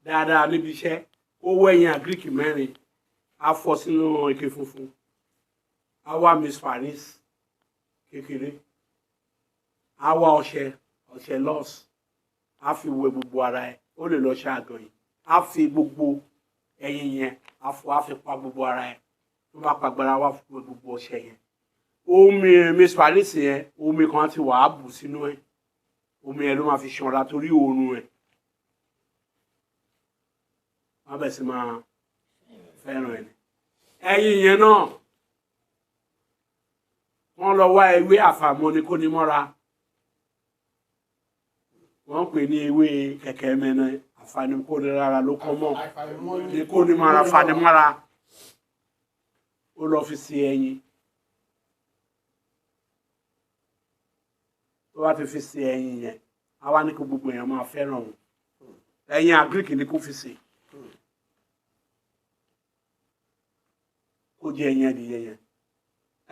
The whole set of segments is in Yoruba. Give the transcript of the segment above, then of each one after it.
dáadáa níbi iṣẹ́ ó wẹ̀yìn àgíríkì mẹ́rin á fọ́ sínú ike funfun á wá miss paris kékeré á wá ọṣẹ lọ́ọ̀sì á fi wẹ gbogbo ara ẹ̀ ó lè lọ ṣe àgàn yìí á fi gbogbo ẹyin yẹn á fi pa gbogbo ara ẹ̀ tó bá pagbára wá fún gbogbo ọṣẹ yẹn omi miss paris yẹn omi kan ti wà á bù sínú ẹ̀ omi ẹ̀ ló máa fi ṣanra torí oorun ẹ̀ wọ́n bẹ̀ sí máa fẹ́ràn ẹ̀ ẹyin yẹn náà wọ́n lọ wá ewé àfàmọ́ ní kó ní mọ́ra wọ́n pè ní ewé kẹ̀kẹ́ mẹ́nà àfanimọ́ra ló kọ́ mọ́ ní kó ní mọ́ra fanimọ́ra ó lọ fi sí ẹyin tó bá ti fi sí ẹyin yẹn a wá ní kó gbogbo èèyàn máa fẹ́ràn òun ẹyin àgíríkì ni kó fi sí kó jẹ ẹyin ẹdìyẹ yẹn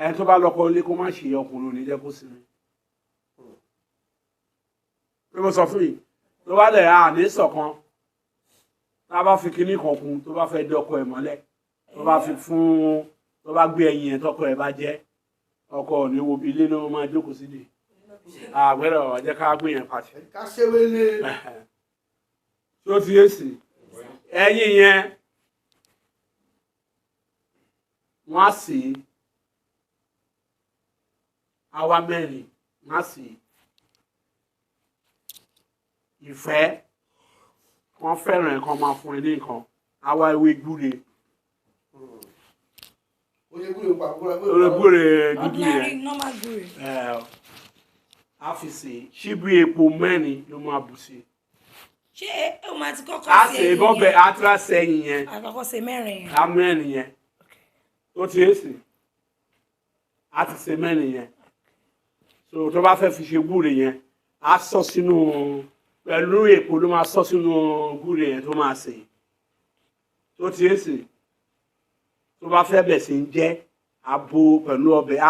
ẹni tó bá lọ́kọ ilé kó má ṣe ọkùnrin ní jẹ́ kó sinmi pé mo sọ fún yìí tó bá dẹ̀ àní ṣọ̀kan tá a bá fi kinní kan kún tó bá fẹ́ dọ́kọ ẹ̀ mọ́lẹ̀ tó bá fi fún tó bá gbé ẹyin ẹ̀ tọkọ ẹ̀ bá jẹ́ ọkọ ò ní wo bí ilé náà máa jókòó sí ni àgbẹ̀rẹ̀ ọ̀jẹ́ ká gbé yẹn pàṣẹ. ká ṣe wélé. tó ti yé sí ẹyin yẹn wọ́n á sì àwa mẹ́rin wọ́n á sì ìfẹ́ wọ́n fẹ́ràn ẹ̀kan máa fún ẹ ní nǹkan àwa ewé gbúre gbúre dúdú yẹn a fi sè ṣíbí epo mẹ́rin ló máa bù sí. ṣé o máa ti kọ́kọ́ a sè bọ́bẹ̀ atra sẹ́yìn yẹn àkọ́kọ́ ṣe mẹ́rin yẹn a mẹ́rin yẹn tó ti é sè a ti ṣe mẹ́rin yẹn so tó bá fẹ́ fi ṣe gbúre yẹn a sọ sínú pẹ̀lú èpo ló máa sọ sínú gbúre yẹn tó máa sè tó ti é sè tó bá fẹ́ bẹ̀ sí ń jẹ́ abo pẹ̀lú ọbẹ̀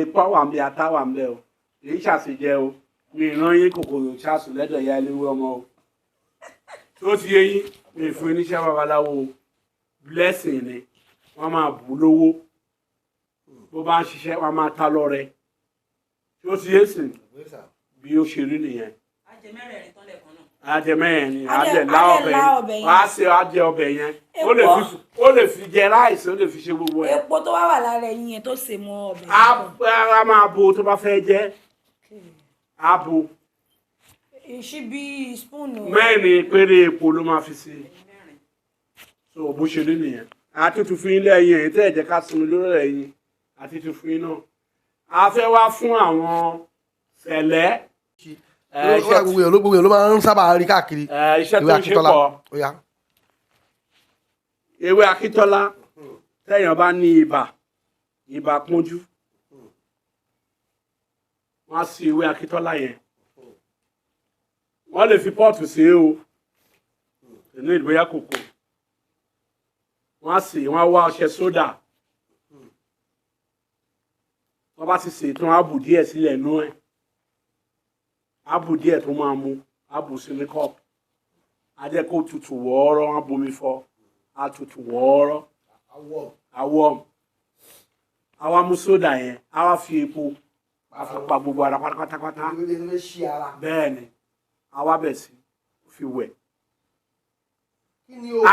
epo wà ń bẹ ata wà ń bẹ o èyí ṣàṣejẹ o mi ìran yín kòkòrò ṣàṣù lẹ́dọ̀ ìyá eléwé ọmọ o tó ti yé yín mi fún iníṣẹ́ babaláwo blessing ni wọ́n máa bù lówó bó bá ń ṣiṣẹ́ wọ́n máa ta lọ́rẹ tó ti yé sìn bí ó ṣe rí nìyẹn. ajẹmẹ́rin ni ajẹ lá ọbẹ̀ yẹn wọ́n á ṣe ajẹ ọbẹ̀ yẹn ó lè fi jẹ ráìsì ó lè fi ṣe gbogbo ẹ̀. epo tó wá wà lára ẹyin yẹn tó ṣe mọ́ ọbẹ̀ yẹn. a máa bo tó bá fẹ́ jẹ́ a bo. ìṣíbí spoon. mẹ́rin péré epo ló máa fi sí so bó ṣe rí nìyẹn àtútù fún ilé ẹyin ẹ̀yìn tẹ́ ẹ̀jẹ̀ ká sinmi lórí ẹ̀yìn àtútù fún iná a fẹ́ wá fún àwọn sẹ̀lẹ̀. gbogbo èèyàn ló máa ń sábà rí káàkiri. iṣẹ́ tó ń ṣe pọ̀ ewé akíntọ́lá tẹ́yàn bá ní ibà pọ́njú wọ́n á sí ewé akíntọ́lá yẹn wọ́n lè fi pọ́ọ̀tù sí o inú ìgbéyà kòkó wọ́n á sì wọ́n á wá ọṣẹ sódà wọ́n bá ti sè tán á bù díẹ̀ sílẹ̀ nú ẹ̀ á bù díẹ̀ tó máa mu á bù sínú kọ́ọ̀pù á jẹ́ kó tutù wọ́ọ́rọ́ á bomi fọ́ á tutù wọ́ọ́rọ́ awọ́ àwa mú sódà yẹn á wá fi epo á fi pa gbogbo ara pátápátá bẹ́ẹ̀ ni àwa bẹ̀ sí fi wẹ̀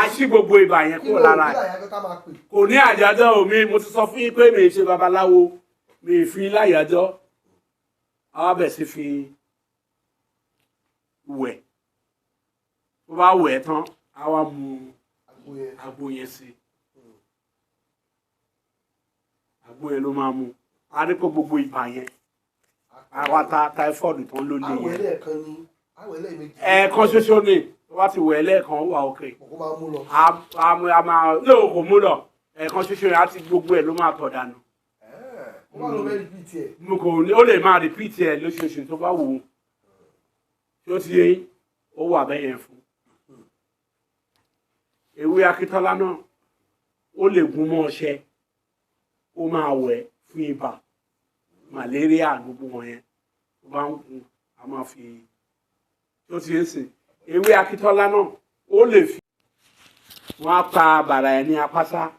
àṣì gbogbo ibà yẹn kúrò lára ẹ̀ kò ní àjàjọ́ omi mo ti sọ fún yín pé mi ṣe babaláwo mi fi láyàjọ́ àwa bẹ̀ sí fi wẹ̀ tó bá wẹ̀ tán àwa mu àgbo yẹn sí àgbo yẹn ló máa mu a ní kó gbogbo ibà yẹn àwa ta táífọ́ọ̀dù tán ló lé yẹn ẹ̀ẹ̀kan ṣoṣo ni wá ti wẹ̀ lẹ́ẹ̀kan wà òkè a máa lóò kò mú lọ ẹ̀ẹ̀kan ṣoṣo yẹn á ti gbogbo ẹ̀ ló máa tọ̀ dànù ó lè máa rìpíìtì ẹ̀ lóṣooṣù tó bá wù ú tí ó ti yé ó wà bẹ́yẹn fún ewé akíntọ́lá náà ó lè gún mọ́ ọṣẹ ó máa wẹ̀ fún ibà màléríà gbogbo wọn yẹn tó bá ń gun a máa fi tó ti ń sìn ewé akíntọ́lá náà ó lè fi wọ́n á pa bàrà ẹ̀ ní apáṣá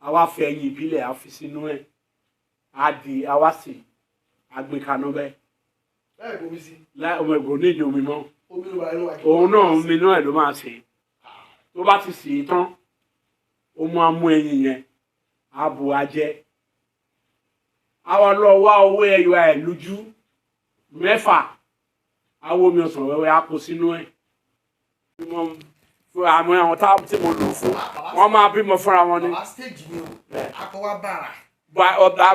a wá fi ẹyin ìbílẹ̀ a fi sínú ẹ̀ á di a wá sè àgbékaná bẹ́ẹ̀ ọmọ ẹ̀gbọ́n ní ìdí omi mọ́ òun náà omi náà ẹ̀ ló máa sè tó bá ti sè é tán ó máa mú ẹyin yẹn á bu ajẹ́ á wá lọ wá owó ẹyọ ẹ̀ lójú 6 àwọn omi ọsàn wẹ́wẹ́ á kó sínú ẹ̀ fún àwọn táwọn tí mo lò fún wọn máa bímọ fúnra wọn ni.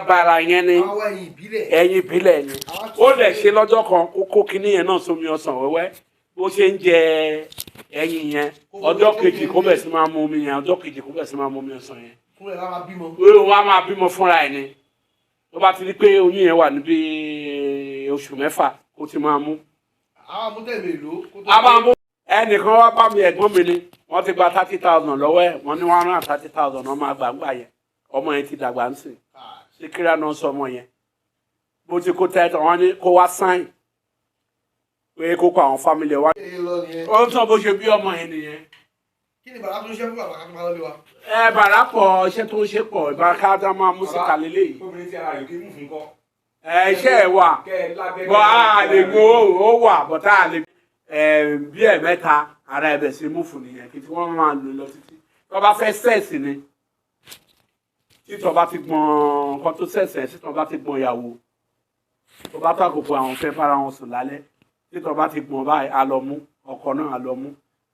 bàrà yẹn ni ẹyin ìbílẹ̀ ni ó lè ṣe lọ́jọ́ kan kó kinní yẹn náà sómi ọsàn wẹ́wẹ́ bó ṣe ń jẹ ẹyin yẹn ọjọ́ kejì kó bẹ̀ sí máa mu omi yẹn ọjọ́ kejì kó bẹ̀ sí máa mu omi ọsàn yẹn. wọ́n á máa bímọ fúnra ẹ̀ ni tó bá ti rí pé oyún yẹn wà níbi oṣù 6 kó ti máa mú. ẹnìkan wá bá mi ẹ̀gbọ́n mi ni wọ́n ti gba 30,000 lọ́wọ́ ẹ̀ wọ́n ní 130,000 wọ́n máa gbà yẹn ọmọ yẹn ti dàgbà ń sìn Síkírà náà sọ ọmọ yẹn bó ti kó tẹ́tọ̀ wọ́n ní kó wá sáìn pé kó kó àwọn fámìlì wa. ó ń tàn bó ṣe bí ọmọ yẹn nìyẹn. kí ni bàrà tó ń ṣe fún bàbá kan tó máa lọ́lé wa. bàrà pọ̀ iṣẹ́ tó ń ṣe pọ̀ ìbáraká dá máa mú sí kalẹ̀ léyìí. obìnrin tí ara rẹ̀ kì í mú fún kọ́. iṣẹ́ ẹ̀ wà bọ́ a lè gbó ó wà bọ́tá a lè bí ẹ̀mẹ́ta ara ẹ̀bẹ̀ sí mú fún nìyẹn kí tí wọ́n máa lò lọ títí tó bá fẹ́ sẹ́ẹ̀sì ni títọ́ bá ti gbọ́n nǹkan tó sẹ̀sẹ̀ títọ́ bá ti gbọ́n ìyàwó tó bá tó àkókò àwọn fẹ́ bára wọn sùn lálẹ́ títọ́ bá ti gbọ́n báyìí a lọ mú ọkọ náà a lọ mú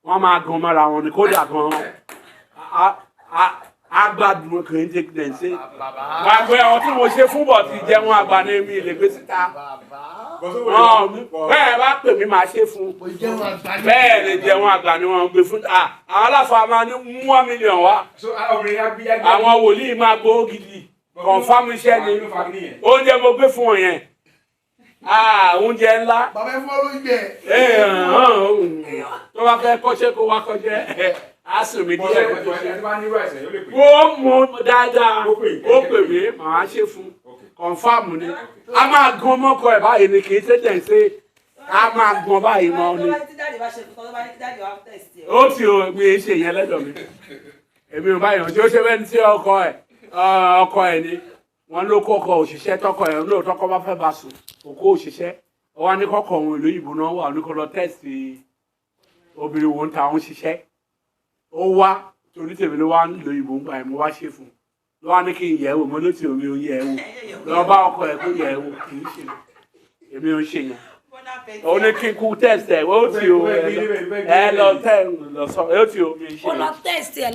wọ́n máa gan mọ́ra wọn ni kódà gan agbádùn kì í ṣe kìdẹ̀ ṣe gbàgbé ọ tí mo ṣe fún bọ̀ ti jẹun àgbà ní mi lè gbé síta bẹ́ẹ̀ bá pè mí máa ṣe fún bẹ́ẹ̀ lè jẹun àgbà ni wọ́n gbé fún àwọn aláfa máa ní 1 million wá àwọn wòlíì máa gbowó gidi confam iṣẹ́ ni oúnjẹ mo gbé fún wọn yẹn oúnjẹ ńlá tó bá fẹ́ kọ́ṣẹ́ kó wá kọ́ṣẹ́ a sùn mí díẹ̀ ó mú dáadáa ó pè mí màá ṣe fún kọ̀ǹfàmù ni a máa gan mọ́kọ ẹ̀ báyìí ni kì í tẹ́tẹ̀ ṣe a máa gan báyìí mọ́ ni ó ti o mi ṣe yẹn lẹ́dọ̀ mi èmi ò báyìí ọ̀jọ́ ṣe fẹ́ ní sí ọkọ ẹ̀ ni wọ́n ló kọ́kọ́ òṣìṣẹ́ tọkọ ẹ̀ lóò tọkọ bá fẹ́ bá sùn òkú òṣìṣẹ́ ọwọ́ ní kọ́kọ́ òun ìlú ìbò náà wà ní kọ́ lọ tẹ́sì obìnrin wo ń ta òun ṣiṣẹ́ ó wá torí tèmi ló wá nílò ìbò ń gbà ẹ̀ mo wá ṣe fún un ló wá ní kí n yẹ̀ wò mo ló ti omi ò yẹ̀ wò lọ bá ọkọ ẹ̀ kó yẹ̀ wò kì í ṣe èmi ò ń ṣe yẹn ó ní kí n kú tẹ̀sẹ̀ ó ti o ẹ lọ tẹ̀ lọ sọ ó ti o mi ṣe yẹn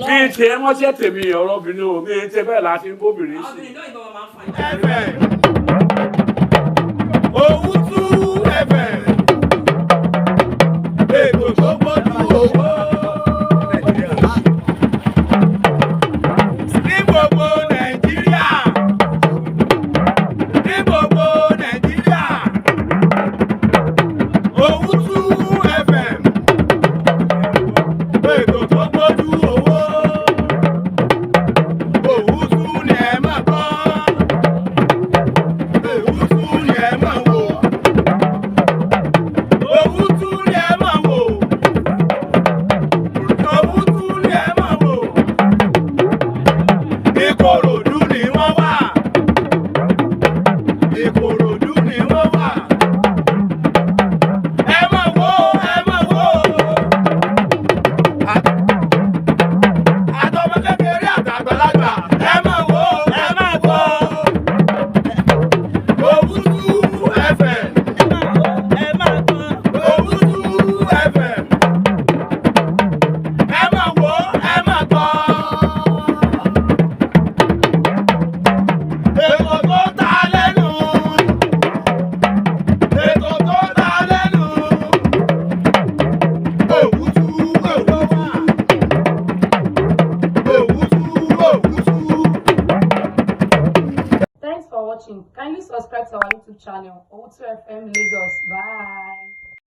bí n ṣe mọ́ṣẹ́ tèmi ọ̀rọ̀ obìnrin o mi ń ṣe bẹ́ẹ̀ láti ń bóbìnrin sí. Owutu FM ètò tó gbójú owó. Ní gbogbo Nàìjíríà. Ní gbogbo Nàìjíríà. Owutu FM ètò tó gbójú owó. Owutu ni ẹ máa gbọ́. Owutu ni ẹ máa wò. Owutu ni ẹ máa wò. Owutu ni ẹ máa wò. Ìkòròdú ni wọ́n wà. Ìkòròdú ni wọ́n wà. Ẹ máa wò, ẹ máa wò. Àtọmọ kékeré àtàgbàlagbà. Ẹ máa wò, ẹ máa wò. Owutu FM. Owutu FM. Ẹ máa wò, ẹ máa gbọ́. Ètò tó ta lẹ́nu. Ètò tó ta lẹ́nu. Owutu Owutu. Owutu. Thanks for watching. Kindly subscribe to our YouTube channel, Owutu FM Lagos. Bye.